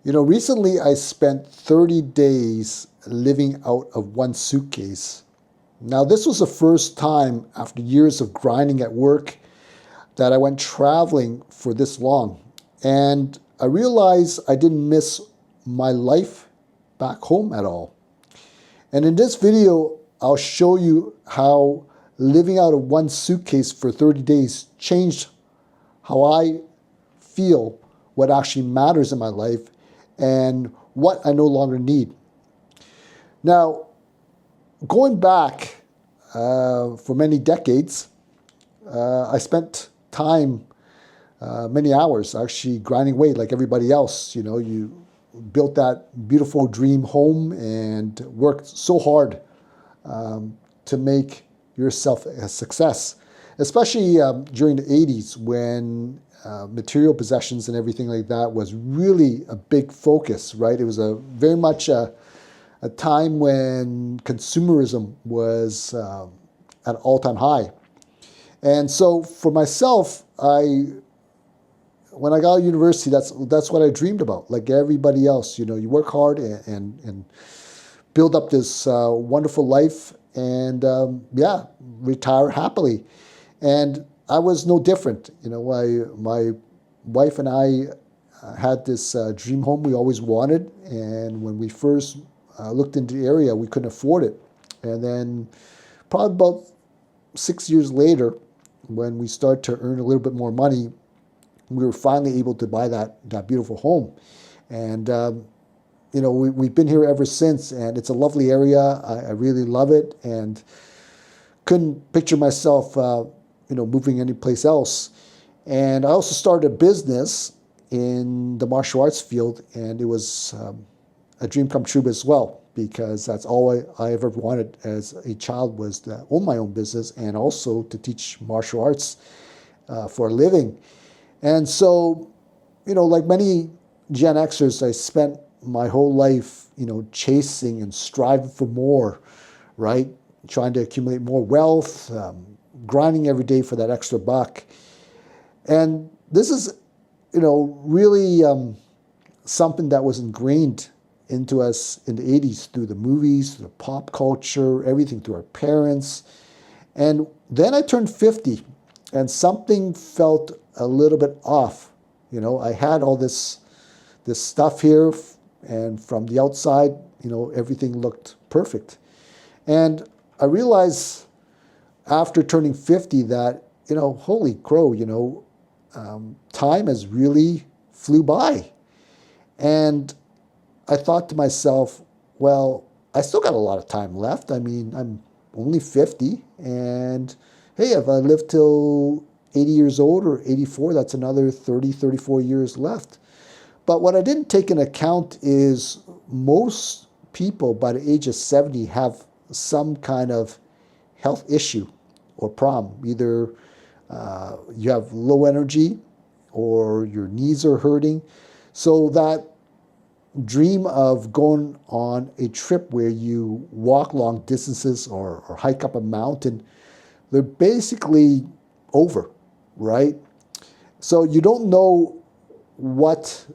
Recently I spent 30 days living out of one suitcase. Now, this was the first time after years of grinding at work that I went traveling for this long. And I realized I didn't miss my life back home at all. And in this video, I'll show you how living out of one suitcase for 30 days changed how I feel, what actually matters in my life, and what I no longer need. Now, going back for many decades, I spent time, many hours, actually grinding away like everybody else. You built that beautiful dream home and worked so hard to make yourself a success, especially during the 80s when material possessions and everything like that was really a big focus, right? It was very much a time when consumerism was at an all-time high. And so for myself, when I got out of university, that's what I dreamed about. Like everybody else, you work hard and build up this wonderful life and retire happily. And I was no different. My wife and I had this dream home we always wanted, and when we first looked into the area, we couldn't afford it. And then probably about 6 years later, when we started to earn a little bit more money, we were finally able to buy that beautiful home. And we've been here ever since, and it's a lovely area. I really love it, and couldn't picture myself moving anyplace else. And I also started a business in the martial arts field, and it was a dream come true as well, because that's all I ever wanted as a child, was to own my own business and also to teach martial arts for a living. And so, like many Gen Xers, I spent my whole life, chasing and striving for more, right? Trying to accumulate more wealth, grinding every day for that extra buck. And this is, really something that was ingrained into us in the 80s through the movies, through the pop culture, everything, through our parents. And then I turned 50 and something felt a little bit off. I had all this stuff here, and from the outside, everything looked perfect. And I realized after turning 50 that, holy crow, time has really flew by. And I thought to myself, well, I still got a lot of time left. I mean, I'm only 50, and hey, if I live till 80 years old or 84, that's another 30, 34 years left. But what I didn't take into account is most people by the age of 70 have some kind of health issue or problem. Either you have low energy or your knees are hurting. So that dream of going on a trip where you walk long distances or hike up a mountain, they're basically over, right? So you don't know what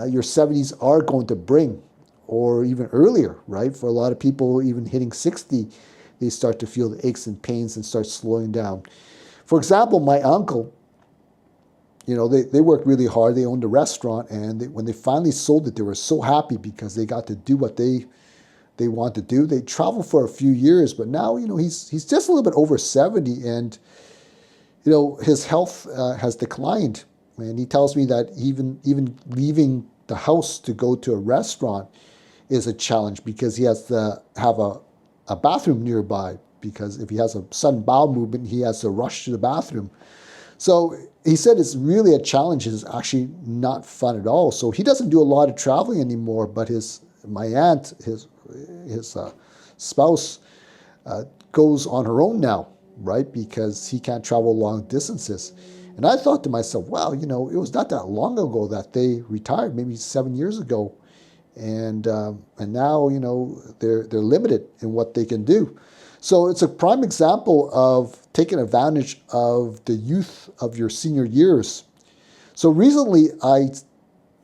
your 70s are going to bring, or even earlier, right? For a lot of people, even hitting 60, they start to feel the aches and pains and start slowing down. For example, my uncle, they worked really hard. They owned a restaurant, and when they finally sold it, they were so happy because they got to do what they want to do. They traveled for a few years, but now, he's just a little bit over 70, and, his health has declined. And he tells me that even leaving the house to go to a restaurant is a challenge because he has to have a bathroom nearby, because if he has a sudden bowel movement, he has to rush to the bathroom. So he said it's really a challenge. It's actually not fun at all. So he doesn't do a lot of traveling anymore, but my aunt, his spouse, goes on her own now, right? Because he can't travel long distances. And I thought to myself, wow, it was not that long ago that they retired, maybe 7 years ago. And now, they're limited in what they can do. So it's a prime example of taking advantage of the youth of your senior years. So recently I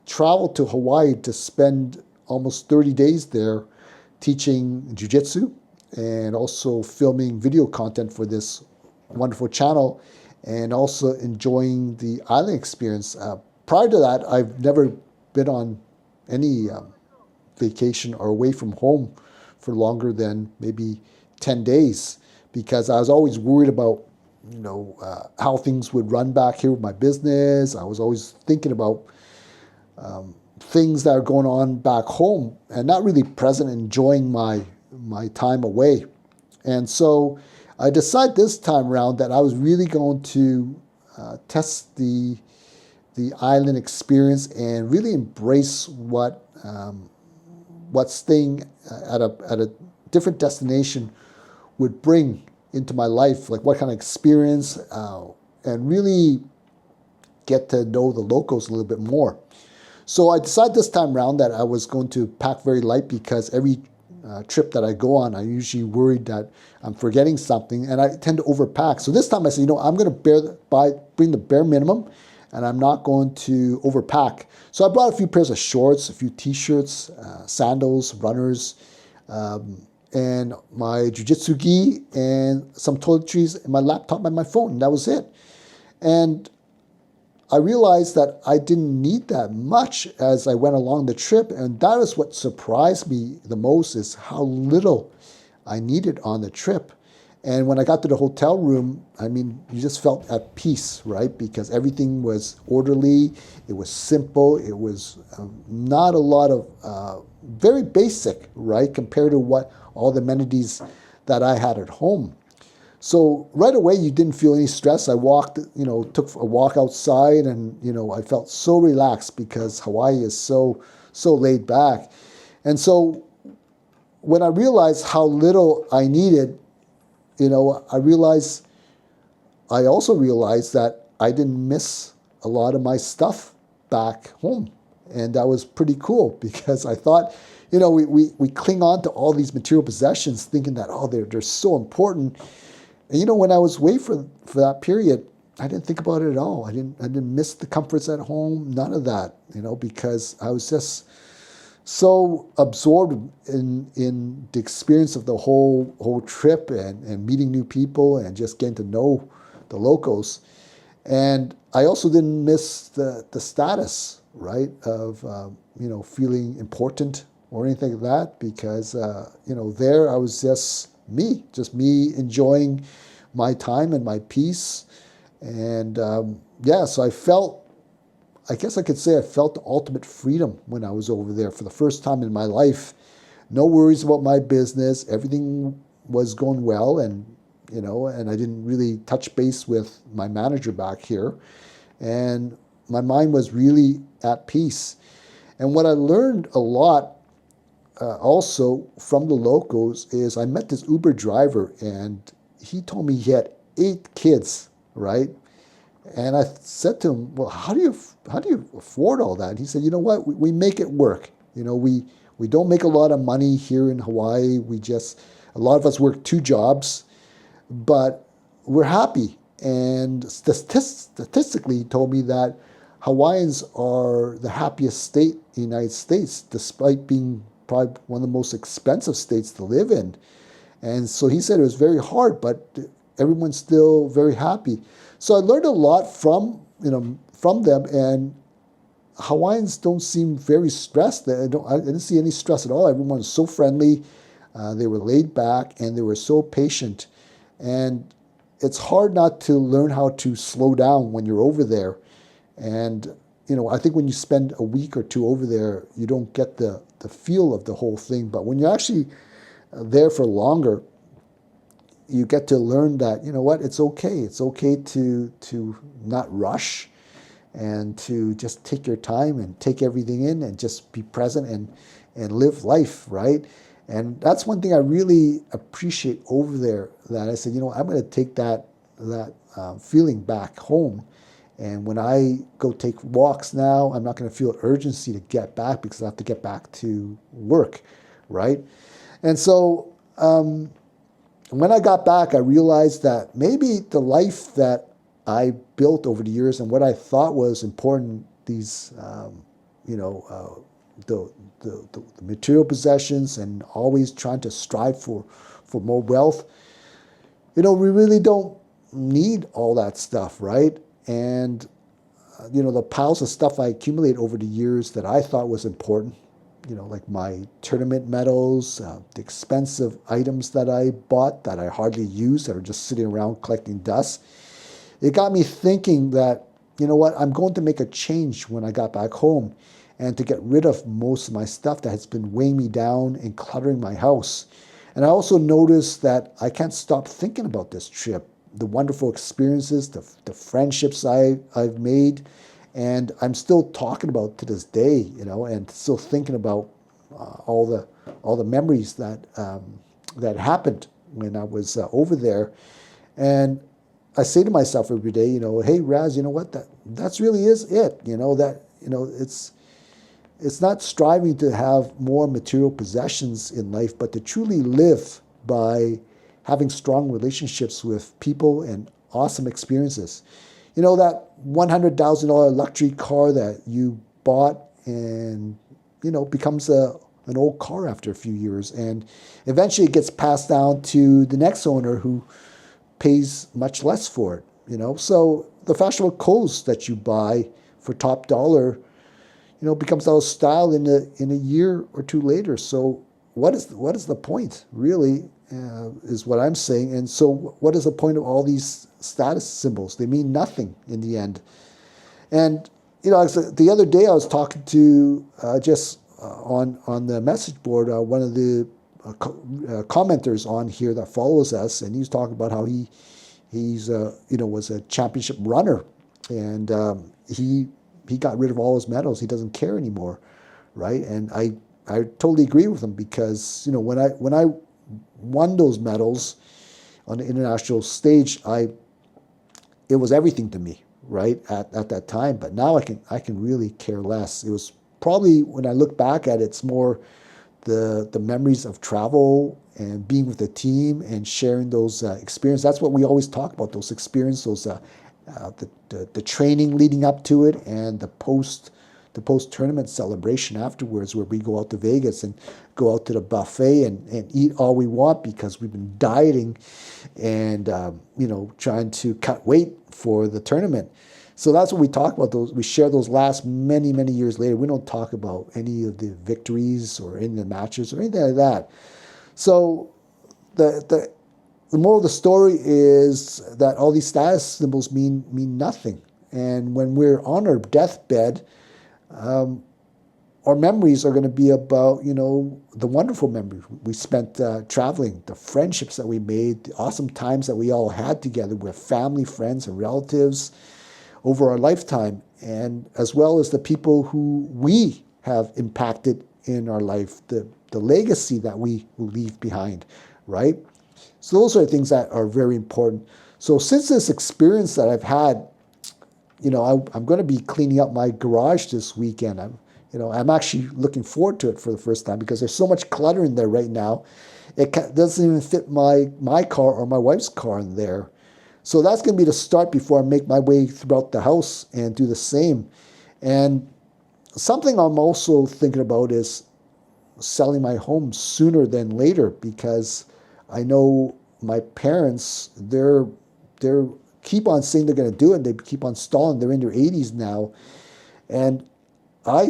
traveled to Hawaii to spend almost 30 days there teaching jiu-jitsu and also filming video content for this wonderful channel and also enjoying the island experience. Prior to that, I've never been on any vacation or away from home for longer than maybe 10 days because I was always worried about how things would run back here with my business. I was always thinking about things that are going on back home and not really present, enjoying my time away. And so I decided this time around that I was really going to test the island experience and really embrace what staying at a different destination would bring into my life, like what kind of experience, and really get to know the locals a little bit more. So I decided this time around that I was going to pack very light because every trip that I go on, I usually worried that I'm forgetting something, and I tend to overpack. So this time I said, I'm going to bring the bare minimum, and I'm not going to overpack. So I brought a few pairs of shorts, a few t-shirts, sandals, runners, and my jiu-jitsu gi, and some toiletries, and my laptop and my phone, and that was it. And I realized that I didn't need that much as I went along the trip, and that is what surprised me the most, is how little I needed on the trip. And when I got to the hotel room, you just felt at peace, right? Because everything was orderly, it was simple, it was not a lot of, very basic, right? Compared to what all the amenities that I had at home. So right away, you didn't feel any stress. I took a walk outside, and, I felt so relaxed because Hawaii is so laid back. And so when I realized how little I needed, I also realized that I didn't miss a lot of my stuff back home. And that was pretty cool because I thought, we cling on to all these material possessions thinking that, they're so important. And when I was away for that period, I didn't think about it at all. I didn't miss the comforts at home, none of that, because I was just so absorbed in the experience of the whole trip and meeting new people and just getting to know the locals. And I also didn't miss the status, right, of feeling important or anything like that, because there I was just me enjoying my time and my peace. And so I guess I could say I felt the ultimate freedom when I was over there for the first time in my life. No worries about my business. Everything was going well, and I didn't really touch base with my manager back here. And my mind was really at peace. And what I learned a lot also from the locals is I met this Uber driver, and he told me he had 8 kids, right? And I said to him, well, how do you afford all that? And he said, you know what, we make it work. We don't make a lot of money here in Hawaii. A lot of us work 2 jobs, but we're happy. And statistically, he told me that Hawaiians are the happiest state in the United States, despite being probably one of the most expensive states to live in. And so he said it was very hard, but everyone's still very happy. So I learned a lot from them, and Hawaiians don't seem very stressed. I didn't see any stress at all. Everyone was so friendly. They were laid back, and they were so patient. And it's hard not to learn how to slow down when you're over there. And I think when you spend a week or 2 over there, you don't get the feel of the whole thing. But when you're actually there for longer, you get to learn that, it's okay. It's okay to not rush and to just take your time and take everything in and just be present and live life, right? And that's one thing I really appreciate over there, that I said, I'm going to take that feeling back home. And when I go take walks now, I'm not going to feel urgency to get back because I have to get back to work, right? And so when I got back, I realized that maybe the life that I built over the years and what I thought was important, these you know, the material possessions and always trying to strive for more wealth, you know, we really don't need all that stuff, right? And, you know, the piles of stuff I accumulate over the years that I thought was important, you know, like my tournament medals, the expensive items that I bought that I hardly use, that are just sitting around collecting dust. It got me thinking that, you know what, I'm going to make a change when I got back home and to get rid of most of my stuff that has been weighing me down and cluttering my house. And I also noticed that I can't stop thinking about this trip, the wonderful experiences, the friendships I've made, and I'm still talking about to this day, you know, and still thinking about all the memories that happened when I was over there. And I say to myself every day, you know, hey Raz, you know what, that's really is it, you know, that, you know, it's not striving to have more material possessions in life, but to truly live by having strong relationships with people and awesome experiences. You know, that $100,000 luxury car that you bought and, you know, becomes an old car after a few years. And eventually it gets passed down to the next owner who pays much less for it, you know. So the fashionable clothes that you buy for top dollar, you know, becomes out of style in a year or two later. So what is the point, really, is what I'm saying. And so what is the point of all these status symbols? They mean nothing in the end. And, you know, the other day I was talking to on the message board, one of the commenters on here that follows us, and he was talking about how he's you know, was a championship runner, and he got rid of all his medals. He doesn't care anymore, right? And I totally agree with him, because, you know, when I won those medals on the international stage, it was everything to me, right, at that time. But now I can really care less. It was probably, when I look back at it, it's more the memories of travel and being with the team and sharing those experiences. That's what we always talk about, those experiences, the training leading up to it, and the post tournament celebration afterwards, where we go out to Vegas and go out to the buffet and eat all we want because we've been dieting and you know, trying to cut weight for the tournament. So that's what we talk about. We share those last many years later. We don't talk about any of the victories or any of the matches or anything like that. So the moral of the story is that all these status symbols mean nothing. And when we're on our deathbed, our memories are going to be about, you know, the wonderful memories we spent traveling, the friendships that we made, the awesome times that we all had together with family, friends, and relatives over our lifetime, and as well as the people who we have impacted in our life, the legacy that we will leave behind, right? So those are the things that are very important. So since this experience that I've had, you know, I'm going to be cleaning up my garage this weekend. I'm actually looking forward to it for the first time, because there's so much clutter in there right now. It doesn't even fit my car or my wife's car in there. So that's going to be the start before I make my way throughout the house and do the same. And something I'm also thinking about is selling my home sooner than later, because I know my parents, they're keep on saying they're going to do it. They keep on stalling. They're in their 80s now. And I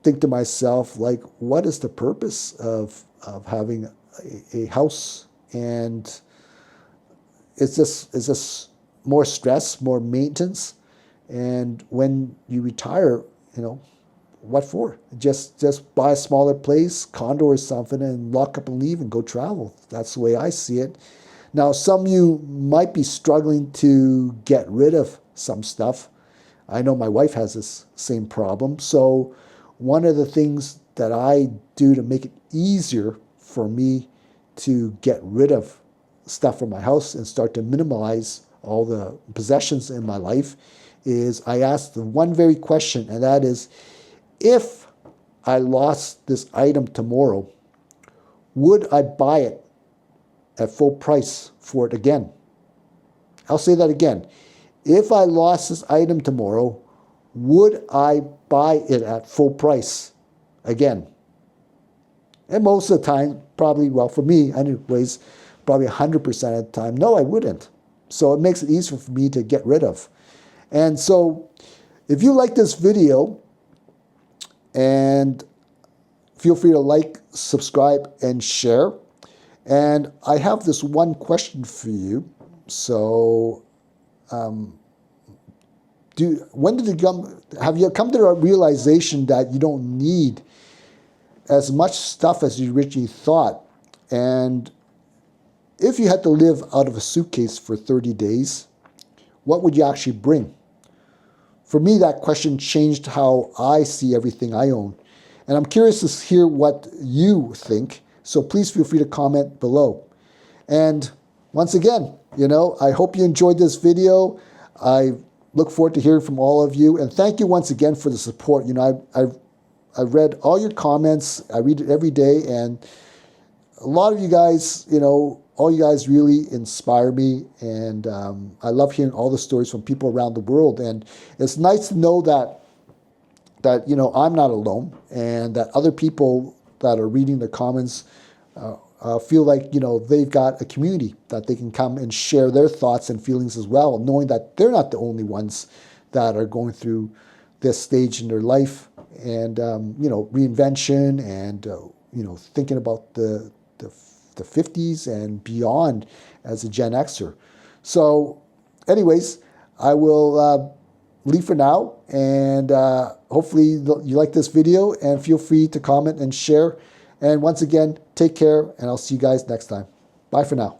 think to myself, like, what is the purpose of having a house? And it's just more stress, more maintenance. And when you retire, you know, what for? Just buy a smaller place, condo or something, and lock up and leave and go travel. That's the way I see it. Now, some of you might be struggling to get rid of some stuff. I know my wife has this same problem. So one of the things that I do to make it easier for me to get rid of stuff from my house and start to minimize all the possessions in my life is I ask the one very question, and that is, if I lost this item tomorrow, would I buy it at full price for it again? I'll say that again. If I lost this item tomorrow, would I buy it at full price again? And most of the time, probably, well, for me anyways, probably 100% of the time, no, I wouldn't. So it makes it easier for me to get rid of. And so if you like this video, and feel free to like, subscribe, and share. And I have this one question for you. So when did it come, have you come to the realization that you don't need as much stuff as you originally thought? And if you had to live out of a suitcase for 30 days, what would you actually bring? For me, that question changed how I see everything I own. And I'm curious to hear what you think. So please feel free to comment below. And once again, I hope you enjoyed this video. I look forward to hearing from all of you. And thank you once again for the support. I've read all your comments. I read it every day. And a lot of you guys, all you guys really inspire me. And I love hearing all the stories from people around the world. And it's nice to know that I'm not alone, and that other people that are reading the comments feel like, they've got a community that they can come and share their thoughts and feelings as well, knowing that they're not the only ones that are going through this stage in their life, and, reinvention, and, thinking about the 50s and beyond as a Gen Xer. So anyways, I will leave for now, and hopefully you like this video, and feel free to comment and share. And once again, take care, and I'll see you guys next time. Bye for now.